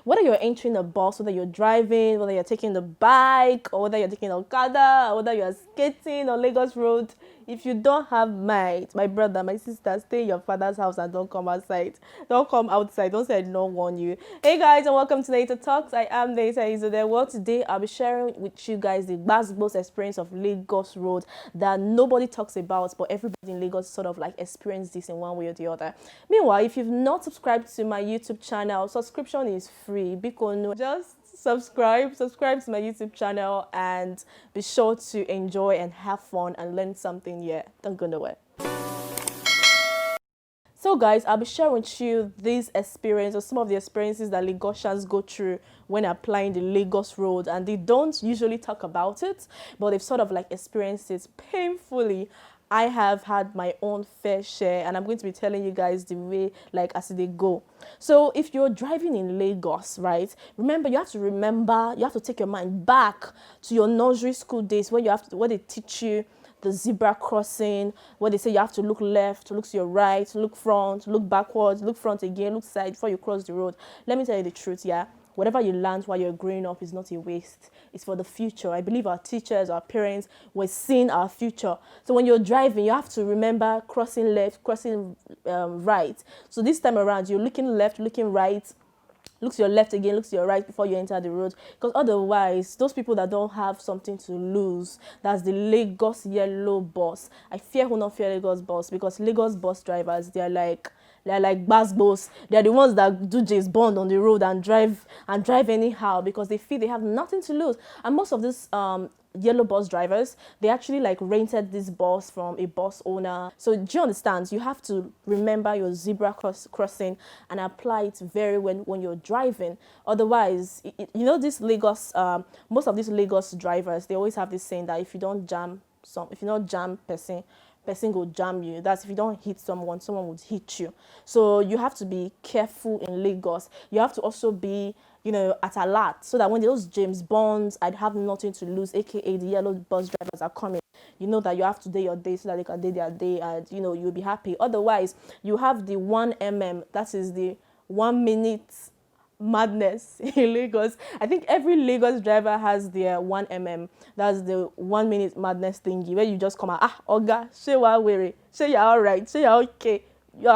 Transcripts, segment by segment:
whether you're entering a bus, whether you're driving, whether you're taking the bike, or whether you're taking Okada, or whether you're skating on Lagos Road, if you don't have might, my brother, my sister, stay in your father's house and don't come outside. Don't come outside. Don't say I did not warn you. Hey guys, and welcome to Nature Talks. I am Nata Izode. Well, today I'll be sharing with you guys the most experience of Lagos Road that nobody talks about, but everybody in Lagos sort of like experienced this in one way or the other. Meanwhile, if you've not subscribed to my YouTube channel, subscription is free. Because just subscribe to my YouTube channel and be sure to enjoy and have fun and learn something. Yeah, don't go nowhere. So guys, I'll be sharing with you this experience or some of the experiences that Lagosians go through when applying the Lagos Road, and they don't usually talk about it, but they've sort of like experienced it painfully. I have had my own fair share, and I'm going to be telling you guys the way, like, as they go. So if you're driving in Lagos, right, you have to take your mind back to your nursery school days where where they teach you the zebra crossing, where they say you have to look left, look to your right, look front, look backwards, look front again, look side before you cross the road. Let me tell you the truth, yeah. Whatever you learn while you're growing up is not a waste. It's for the future. I believe our teachers, our parents were seeing our future. So when you're driving, you have to remember crossing left, crossing right. So this time around, you're looking left, looking right, look to your left again, look to your right before you enter the road. Because otherwise, those people that don't have something to lose, that's the Lagos yellow bus. I fear who not fear Lagos bus, because Lagos bus drivers, they're like bus boss. They're the ones that do James Bond on the road and drive anyhow, because they feel they have nothing to lose. And most of these yellow bus drivers, they actually like rented this bus from a bus owner. So do you understand? You have to remember your zebra crossing and apply it very when you're driving. Otherwise, this Lagos, most of these Lagos drivers, they always have this saying that if you don't jam person will jam you. That's if you don't hit someone would hit you. So you have to be careful in Lagos. You have to also be, at alert, so that when those James Bonds, I'd have nothing to lose, aka the yellow bus drivers are coming, you know that you have to do your day so that they can do their day, and you'll be happy. Otherwise, you have the 1 that is the 1 minute madness in Lagos. I think every Lagos driver has their 1 that's the 1 minute madness thingy, where you just come out, Oga, say what weary, say you're all right, say you're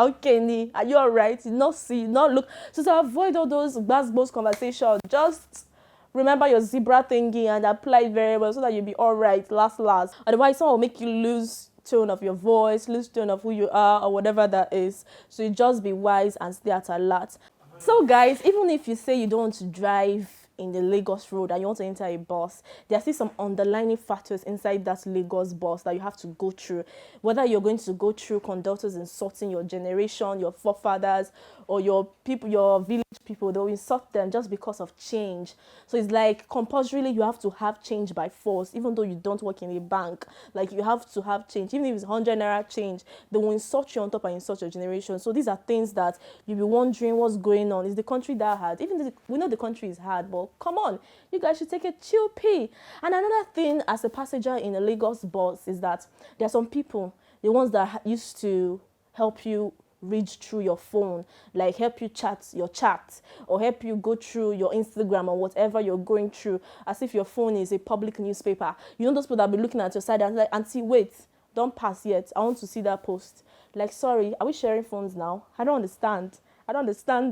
okay, ni, are you all right, not look. So to avoid all those gbas conversations, just remember your zebra thingy and apply it very well so that you'll be all right last. Otherwise, someone will make you lose tone of your voice, lose tone of who you are, or whatever that is. So you just be wise and stay at alert. So guys, even if you say you don't want to drive in the Lagos Road and you want to enter a bus, there are still some underlying factors inside that Lagos bus that you have to go through. Whether you're going to go through conductors insulting your generation, your forefathers, or your people, your village people, they'll insult them just because of change. So it's like compulsorily you have to have change by force, even though you don't work in a bank. Like, you have to have change, even if it's 100 naira change, they will insult you on top and insult your generation. So these are things that you'll be wondering what's going on. Is the country that hard? We know the country is hard, but come on, you guys should take a chill pee. And another thing as a passenger in a Lagos bus is that there are some people, the ones that used to help you read through your phone, like help you chat your chat, or help you go through your Instagram or whatever you're going through, as if your phone is a public newspaper. Those people that be looking at your side and like, auntie, wait, don't pass yet, I want to see that post. Like, sorry, are we sharing phones now? I don't understand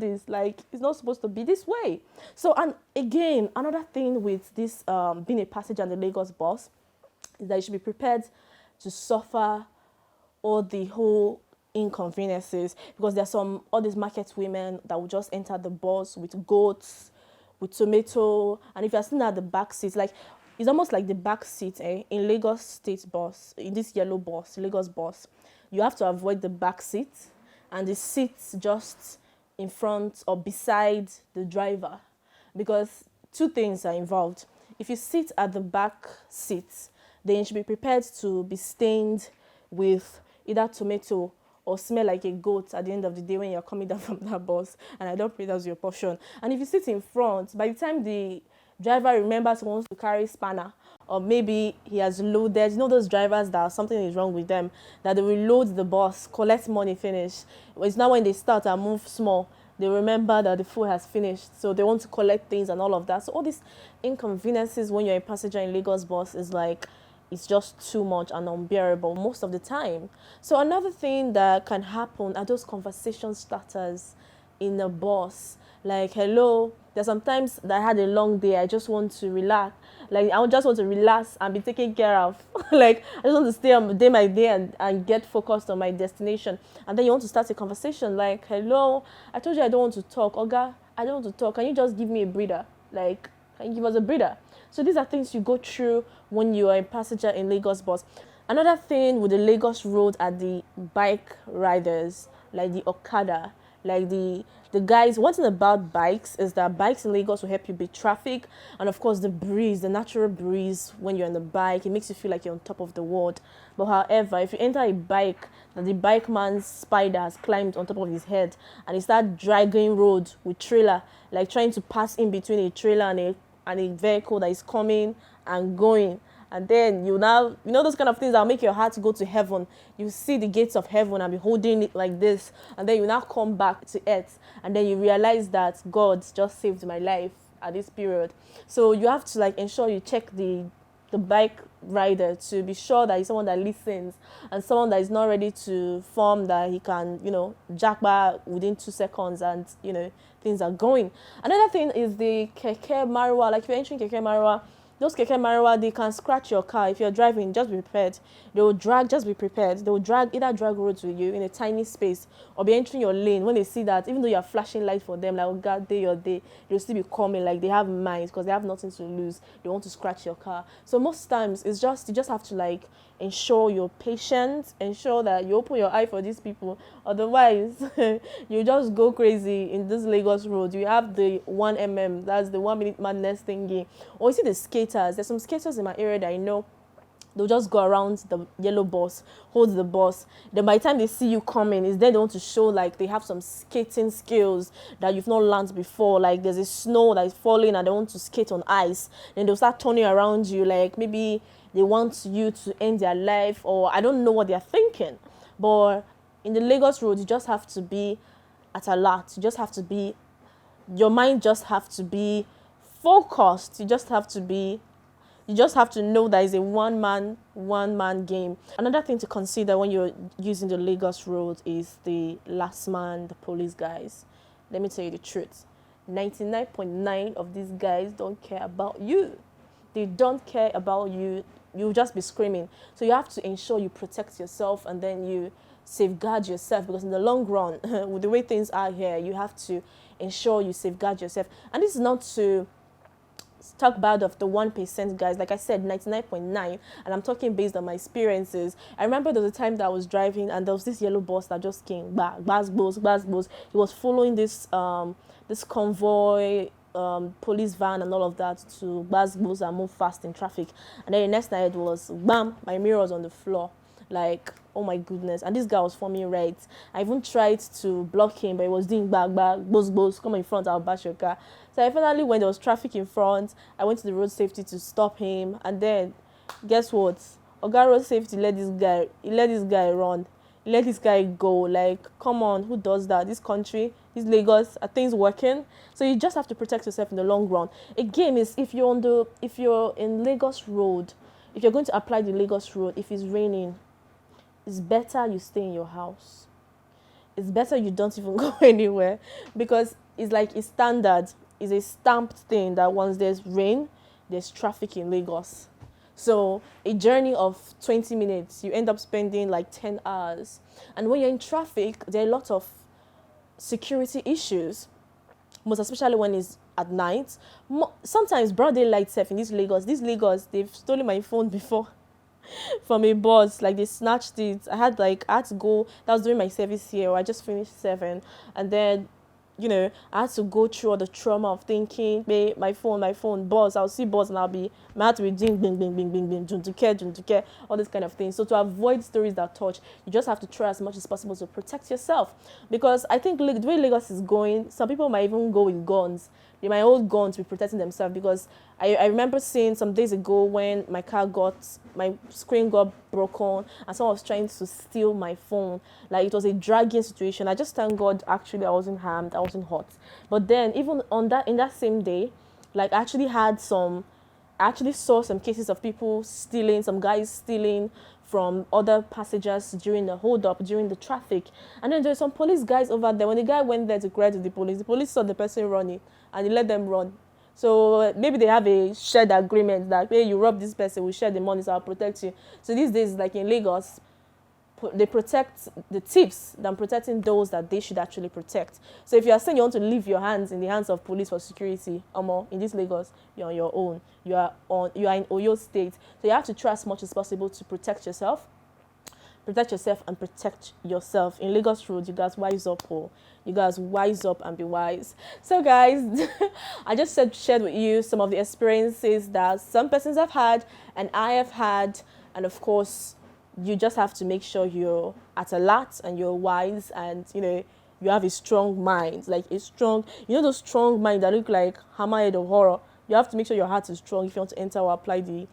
this. Like, it's not supposed to be this way. So, and again, another thing with this being a passenger on the Lagos bus is that you should be prepared to suffer all the whole inconveniences, because there's all these market women that will just enter the bus with goats, with tomato, and if you're sitting at the back seat, like, it's almost like the back seat in Lagos state bus, in this yellow bus, Lagos bus, you have to avoid the back seat and the seats just in front or beside the driver, because two things are involved. If you sit at the back seat, then you should be prepared to be stained with either tomato or smell like a goat at the end of the day when you're coming down from that bus, and I don't pray that's your portion. And if you sit in front, by the time the driver remembers he wants to carry spanner, or maybe he has loaded, those drivers that something is wrong with them, that they will load the bus, collect money, finish. It's not when they start and move small, they remember that the food has finished, so they want to collect things and all of that. So all these inconveniences when you're a passenger in Lagos bus is like, it's just too much and unbearable most of the time. So another thing that can happen are those conversation starters in a bus. Like, hello, there's sometimes that I had a long day, I just want to relax. Like, I just want to relax and be taken care of. Like, I just want to stay on day by day and get focused on my destination. And then you want to start a conversation like, hello, I told you I don't want to talk. Oga, I don't want to talk. Can you just give me a breather? Like, can you give us a breather? So these are things you go through when you are a passenger in Lagos bus. Another thing with the Lagos road are the bike riders, like the Okada, like the guys. One thing about bikes is that bikes in Lagos will help you beat traffic, and of course the breeze, the natural breeze when you're on the bike, it makes you feel like you're on top of the world. But however, if you enter a bike that the bike man's spider has climbed on top of his head and he start dragging road with trailer, like trying to pass in between a trailer and a vehicle that is coming and going, and then you now, those kind of things that make your heart go to heaven. You see the gates of heaven and be holding it like this, and then you now come back to earth, and then you realize that God just saved my life at this period. So you have to like ensure you check the bike rider to be sure that he's someone that listens and someone that is not ready to form that he can, jack back within 2 seconds and, things are going. Another thing is the keke marwa. Like if you're entering keke marwa, those keke marwa, they can scratch your car. If you're driving, just be prepared. They will drag, just be prepared. They will either drag roads with you in a tiny space or be entering your lane. When they see that, even though you're flashing light for them, like, oh God, day your day, they'll still be coming. Like they have minds because they have nothing to lose. They want to scratch your car. So most times, you just have to like ensure you're patient, ensure that you open your eye for these people. Otherwise, you just go crazy in this Lagos road. You have the 1mm, that's the 1 minute madness thingy. Or you see the skaters. There's some skaters in my area that I know. They'll just go around the yellow bus, hold the bus. Then by the time they see you coming, it's then they want to show like they have some skating skills that you've not learned before. Like there's a snow that is falling and they want to skate on ice. Then they'll start turning around you like maybe they want you to end their life, or I don't know what they're thinking. But in the Lagos road, you just have to be at alert. You just have to be, your mind just have to be focused. You just have to know that it's a one man game. Another thing to consider when you're using the Lagos road is the last man, the police guys. Let me tell you the truth. 99.9 of these guys don't care about you. They don't care about you. You'll just be screaming. So you have to ensure you protect yourself and then you safeguard yourself, because in the long run, with the way things are here, you have to ensure you safeguard yourself. And this is not to talk bad of the 1% guys. Like I said, 99.9, and I'm talking based on my experiences. I remember there was a time that I was driving and there was this yellow bus that just came back, baz. He was following this convoy, police van and all of that to baz and move fast in traffic. And then the next night was bam, my mirror was on the floor. Like, oh my goodness. And this guy was forming right. I even tried to block him, but he was doing back, buzz, come in front, I'll bash your car. So I finally, when there was traffic in front, I went to the road safety to stop him. And then, guess what? Oga road safety let this guy run. He let this guy go. Like, come on, who does that? This country, this Lagos, are things working? So you just have to protect yourself in the long run. Again, is if you're in Lagos road, if you're going to apply the Lagos road, if it's raining, it's better you stay in your house. It's better you don't even go anywhere, because it's like it's standard. It's a stamped thing that once there's rain, there's traffic in Lagos. So a journey of 20 minutes, you end up spending like 10 hours. And when you're in traffic, there are a lot of security issues, most especially when it's at night. Sometimes broad daylight self in this Lagos, they've stolen my phone before. From a bus, like they snatched it. I had to go, that was during my service here, or I just finished 7, and then I had to go through all the trauma of thinking, babe, my phone, boss, I'll see boss and my heart will be doing bing, bing, bing, bing, bing, to care, all this kind of things. So to avoid stories that touch, you just have to try as much as possible to protect yourself. Because I think the way Lagos is going, some people might even go with guns. they might hold gun to be protecting themselves. Because I remember seeing some days ago when my screen got broken and someone was trying to steal my phone. Like, it was a dragging situation. I just thank God actually I wasn't harmed, I wasn't hurt. But then even in that same day, like, I actually saw some cases of people stealing, some guys stealing from other passengers during the hold up, during the traffic. And then there's some police guys over there. When the guy went there to credit the police saw the person running and he let them run. So maybe they have a shared agreement that, hey, you rob this person, we share the money, so I'll protect you. So these days, like in Lagos, they protect the thieves than protecting those that they should actually protect. So if you are saying you want to leave your hands in the hands of police for security, in this Lagos, you're on your own. You are in Oyo State. So you have to try as much as possible to protect yourself and protect yourself. In Lagos Road, you guys wise up, you guys wise up and be wise. So guys, I just shared with you some of the experiences that some persons have had and I have had, and of course, you just have to make sure you're at alert and you're wise, and you have a strong mind, like a strong, those strong minds that look like hammerhead of horror. You have to make sure your heart is strong if you want to enter or apply the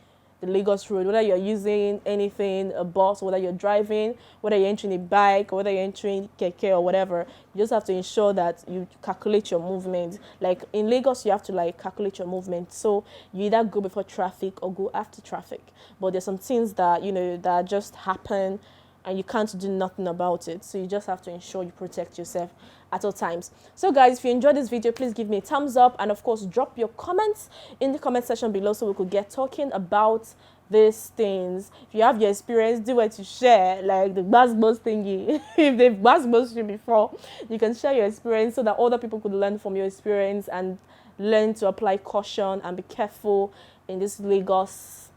Lagos Road, whether you're using anything, a bus, whether you're driving, whether you're entering a bike, or whether you're entering keke or whatever. You just have to ensure that you calculate your movement. Like in Lagos, you have to calculate your movement. So you either go before traffic or go after traffic. But there's some things that, that just happen and you can't do nothing about it. So you just have to ensure you protect yourself at all times. So guys, if you enjoyed this video, please give me a thumbs up, and of course drop your comments in the comment section below so we could get talking about these things. If you have your experience, do it to share, like the Basbos thingy. If they've Basbos you before, you can share your experience so that other people could learn from your experience and learn to apply caution and be careful in this Lagos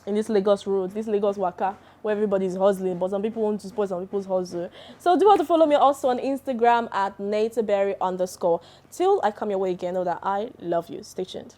road, this Lagos waka, where everybody's hustling, but some people want to spoil some people's hustle. So do want to follow me also on Instagram at @nateberry_. Till I come your way again, know that I love you. Stay tuned.